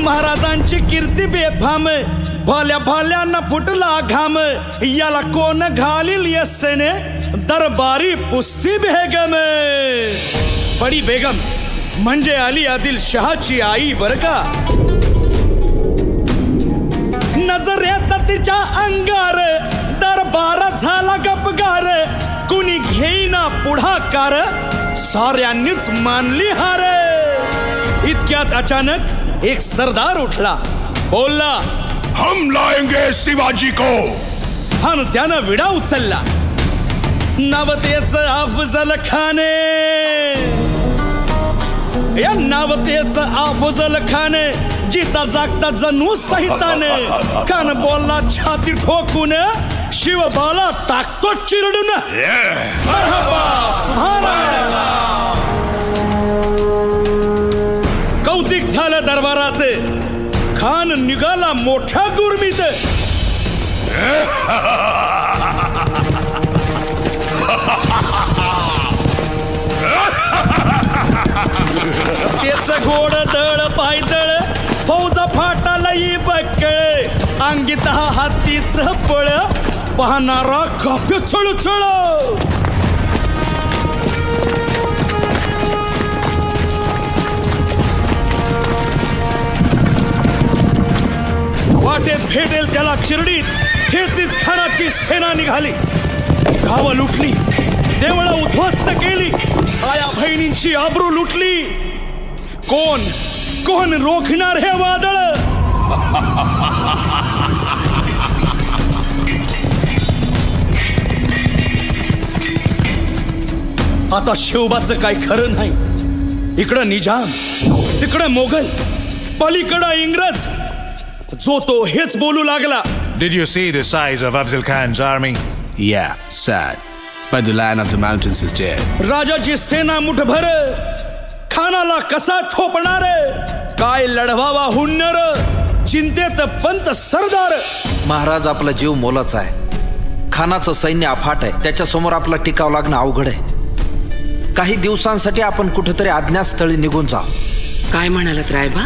महाराजांची कीर्ती बेफाम, भल्या भल्यांना फुटला घाम, याला कोण घालील यस्सेने दरबारी पुस्ती बेगम. बडी बेगम म्हणजे अली आदिल शहाची आई बर का. नजरेत तिच्या अंगार दरबार झाला गपगार, कुणी घेईना पुढाकार, साऱ्यांनीच मानली हार. इतक्यात अचानक एक सरदार उठला, बोलला, हम लाएंगे शिवाजी को. आणि त्यानं विडा उचलला. नावतेच अफजल खाने, या नावतेच अफजल खाने, जिता जागता जणू सहिताने. कान बोलला छाती ठोकून, शिवबाला टाकतो चिरडून. मरहबा, सुभानअल्लाह. कौतिक झालं दरबारात. खान निघाला मोठ्या गुरमीत. त्याच घोड दळ पायदळ, फौजा फाटालाही बक्कळ, अंगीत हातीच पळ, पाहणारा काप्य चळचळ. वाटेत भेटेल त्याला चिरडीत ठेचीत खानाची सेना निघाली. गावं लुटली, देवळं उद्ध्वस्त केली, आया बहिणींची आबरू लुटली. कोण कोण रोखणार हे वादळ. आता शिवबाचं काय खरं नाही. इकडं निजाम, तिकडं मोगल, पलीकडं इंग्रज. जो तो हेच बोलू लागला. Did you see the size of Afzal Khan's army? Yeah, sad. But the Lion of the Mountains is dead. राजाची सेना मुठभर, खानाला कसा थोपणार, काय लढवावा हुन्नर, चिंतेत पंत सरदार. महाराज आपला जीव मोलाचा आहे, खानाचं सैन्य अफाट आहे, त्याच्यासमोर आपला टिकाव लागणं अवघड आहे. काही दिवसांसाठी आपण कुठेतरी अज्ञातस्थळी निघून जा. काय म्हणालात रायबा?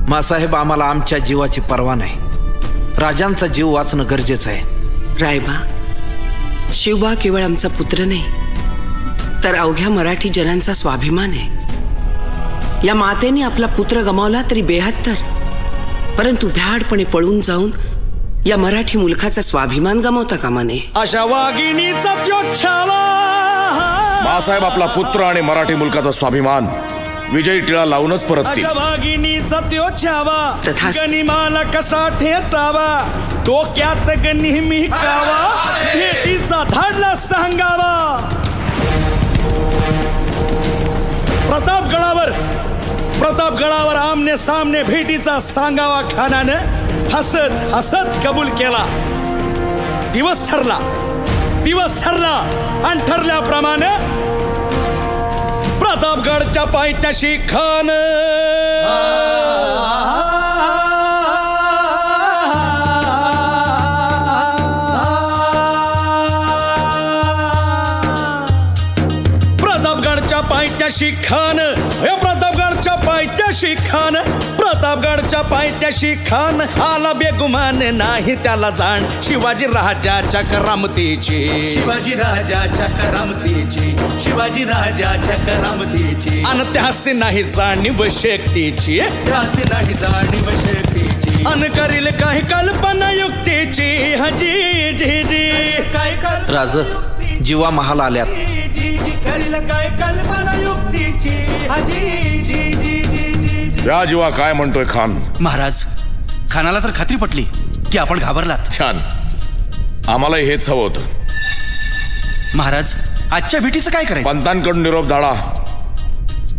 मासाहेब, आम्हाला आमच्या जीवाची पर्वा नाही. राजांचा जीव वाचणं गरजेचं आहे. रायबा, शिवबा केवळ आमचा पुत्र नाही, तर अवघ्या मराठी जनांचा स्वाभिमान आहे. या मातेने आपला पुत्र गमावला तरी 72, परंतु भ्याडपणे पळून जाऊन या मराठी मुलखाचा स्वाभिमान गमावता कामा नये. अशा वाघिणीचा त्यो छावा. मासाहेब, आपला पुत्र आणि मराठी मुलकाचा स्वाभिमान विजयी टिळा लावूनच परततील. अशा वाघिणीचा त्यो छावा, तथास्तु. गनिमाला कसा ठेचावा, डोक्यात नेहमी कावा, भेटीचा धाडला सांगावा. प्रतापगडावर आमने सामने भेटीचा सांगावा खानानं हसत हसत कबूल केला. दिवस ठरला आणि ठरल्याप्रमाणे प्रतापगडच्या पायथ्याशी खान प्रतापगडच्या पायथ्याशी खान आला बेगुमान नाही त्याला जाण. शिवाजी राजाच्या करामतीची अन त्यासी नाही जाणीव शक्तीची, अन करील काही कल्पना युक्तीची. हजी जी जी राज, जीवा महाल आल्यात. काय कल्पना युक्तीची. या जीवा काय म्हणतोय खान? महाराज, खानाला तर खात्री पटली की आपण घाबरलात. छान, आम्हालाही हेच हवं होतं. महाराज, आजच्या भेटीचं काय करायचं? पंतांकडून निरोप धाडा,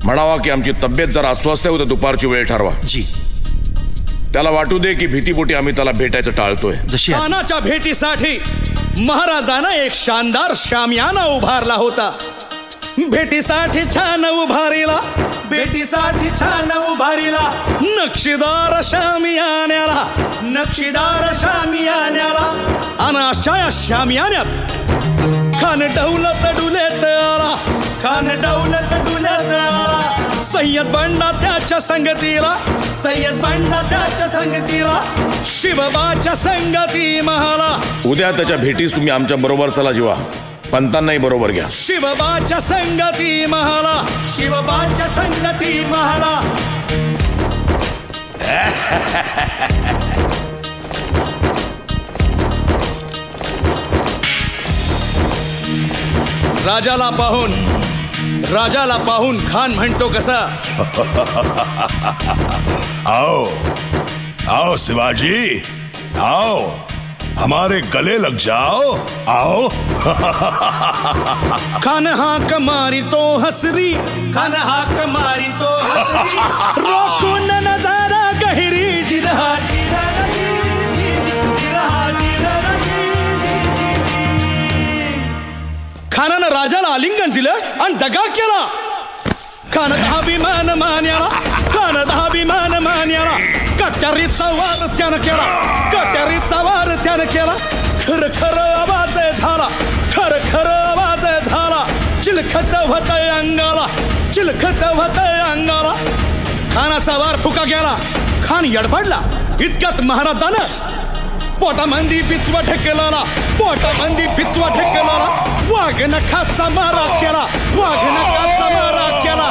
म्हणावा की आमची तब्येत जरा अस्वस्थ आहे, दुपारची वेळ ठरवा. जी. त्याला वाटू दे की भीतीपोटी आम्ही त्याला भेटायचं टाळतोय. जशी खानाच्या भेटीसाठी महाराजानं एक शानदार शामियाना उभारला होता. भेटीसाठी छान उभारीला नक्षीदार शामियान्याला आणि अशा या शामियान्यात खान डौलत डुलेत आला. सय्यद बंडा त्याच्या संगतीला, सय्यद बंडा त्याच्या संगतीला, शिवबाच्या संगती महाला. उद्या त्याच्या भेटीस तुम्ही आमच्या बरोबर चला जीवा, पंतांनाही बरोबर घ्या. शिवबाच्या संगती महाला, शिवबाच्या संगती महाला. राजाला पाहून खान म्हणतो कसा, आओ आओ शिवाजी, आओ हमारे गले लग जाओ, आओ. खान हाक मारी तो हसरी, खान हाक मारी तो हसरी, रोखून नजारा गहिरी, जिरहा जिरहा जिरहा जिरहा. खानानं राजाला आलिंगन दिलं आणि दगा केला. खानाचा अभिमान मान्याला, खानाचा अभिमान मान्याला, कट्यारीचा वार त्यानं केला, कट्यारीचा वार त्यानं केला. खर खर आवाज झाला, खर खर आवाज झाला, चिलखत होतय अंगाला, चिलखत होतय अंगाला. खानाचा वार फुका गेला, खान यडपडला. इतक्यात महाराजानं पोटामंदी पिचवा ढकलला, पोटामंदी पिचवा ढकलला. वाघ नखाचा मारा केला, वाघ नखाचा मारा केला.